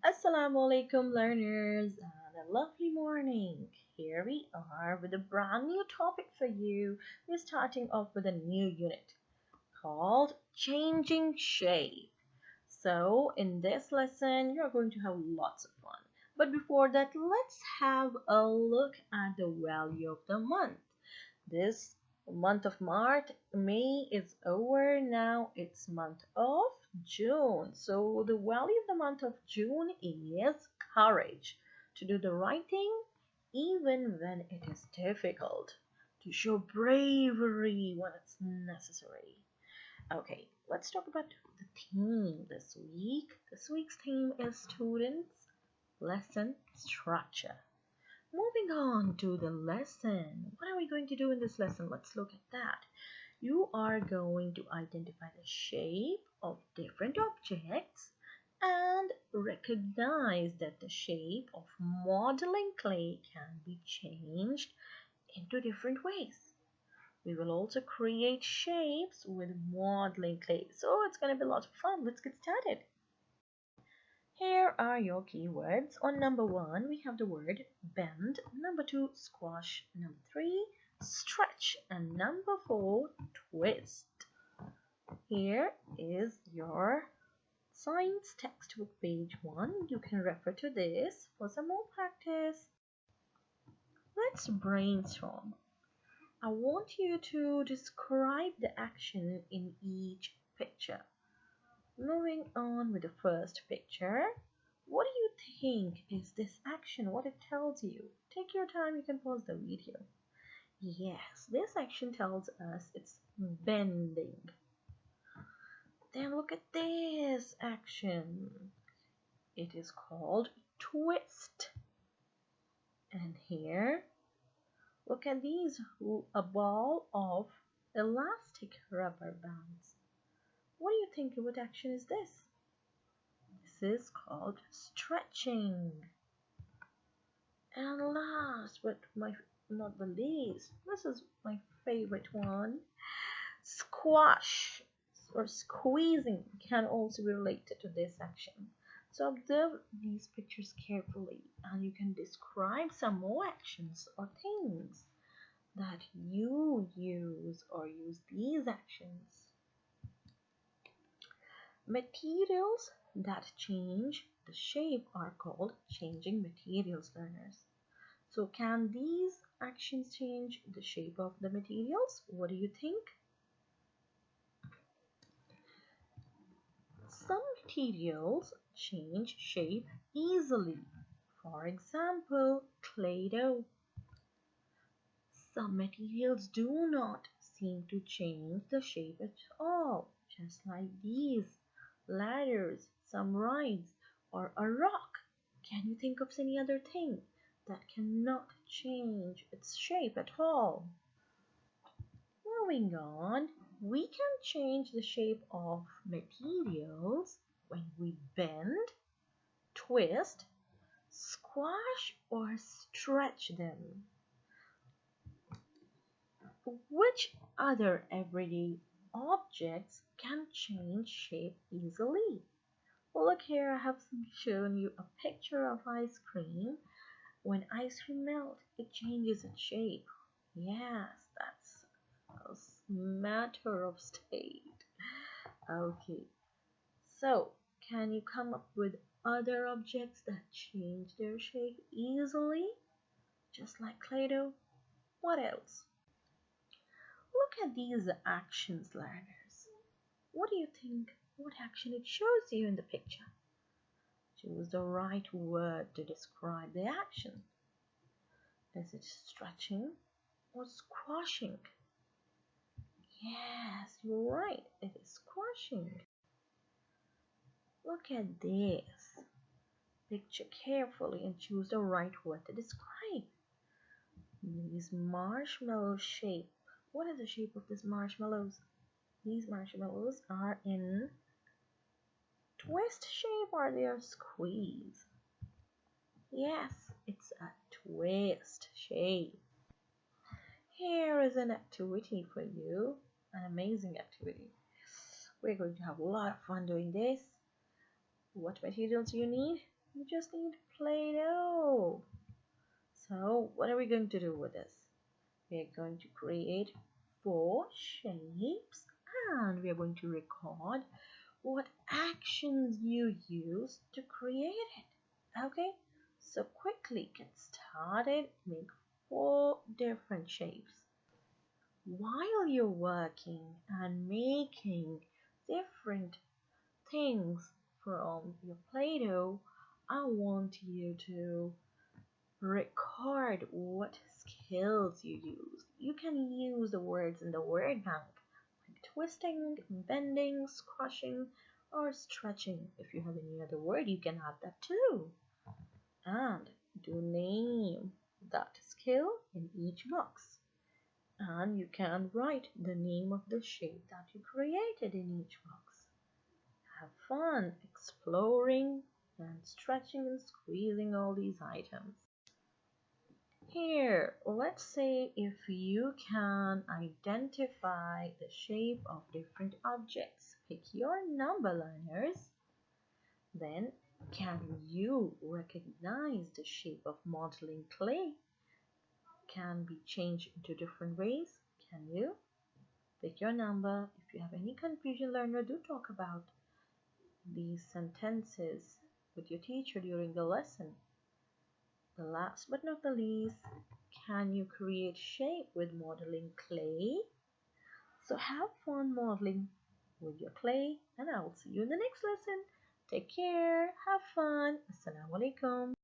Assalamu alaikum learners and a lovely morning. Here we are with a brand new topic for you. We're starting off with a new unit called Changing Shape. So in this lesson, you're going to have lots of fun. But before that, let's have a look at the value of the month. This month of March, May is over now. It's month of June. So the value of the month of June is courage. To do the right thing even when it is difficult. To show bravery when it's necessary. Okay, let's talk about the theme this week. This week's theme is students lesson structure. Moving on to the lesson. What are we going to do in this lesson? Let's look at that. You are going to identify the shape of different objects and recognize that the shape of modeling clay can be changed into different ways. We will also create shapes with modeling clay. So it's going to be a lot of fun. Let's get started. Here are your keywords. On number 1, we have the word bend. Number 2, squash. Number 3, stretch. And number 4, twist. Here is your science textbook page 1. You can refer to this for some more practice. Let's brainstorm. I want you to describe the action in each picture. Moving on with the first picture, what do you think is this action? What it tells you? Take your time, you can pause the video. Yes, this action tells us it's bending. Then look at this action. It is called twist. And here, look at these, a ball of elastic rubber bands. What do you think? What action is this? This is called stretching. And last but not the least, this is my favorite one. Squash or squeezing can also be related to this action. So observe these pictures carefully and you can describe some more actions or things that you use or use these actions. Materials that change the shape are called changing materials, learners. So can these actions change the shape of the materials? What do you think? Some materials change shape easily. For example, clay dough. Some materials do not seem to change the shape at all, just like these ladders, some rides, or a rock. Can you think of any other thing that cannot change its shape at all? Moving on, we can change the shape of materials when we bend, twist, squash, or stretch them. Which other everyday objects can change shape easily? Well, look here, I have shown you a picture of ice cream. When ice cream melts, it changes its shape. Yes, that's a matter of state. Okay, so can you come up with other objects that change their shape easily? Just like Play-Doh? What else? Look at these actions, learners. What do you think? What action it shows you in the picture? Choose the right word to describe the action. Is it stretching or squashing? Yes, you're right. It is squashing. Look at this. Picture carefully and choose the right word to describe. These marshmallow shape. What is the shape of these marshmallows? These marshmallows are in twist shape or they are squeeze. Yes, it's a twist shape. Here is an activity for you, an amazing activity. We're going to have a lot of fun doing this. What materials do you need? You just need Play-Doh. So what are we going to do with this? We're going to create 4 shapes and we are going to record what actions you use to create it. Okay, so quickly get started. Make 4 different shapes. While you're working and making different things from your Play-Doh, I want you to record what skills you use. You can use the words in the word bank like twisting, bending, squashing, or stretching. If you have any other word, you can add that too. And do name that skill in each box. And you can write the name of the shape that you created in each box. Have fun exploring and stretching and squeezing all these items. Here, let's say if you can identify the shape of different objects. Pick your number, learners. Then, can you recognize the shape of modeling clay? Can be changed into different ways? Can you? Pick your number. If you have any confusion, learner, do talk about these sentences with your teacher during the lesson. The last but not the least, can you create shape with modeling clay? So have fun modeling with your clay and I will see you in the next lesson. Take care, have fun. Assalamu alaikum.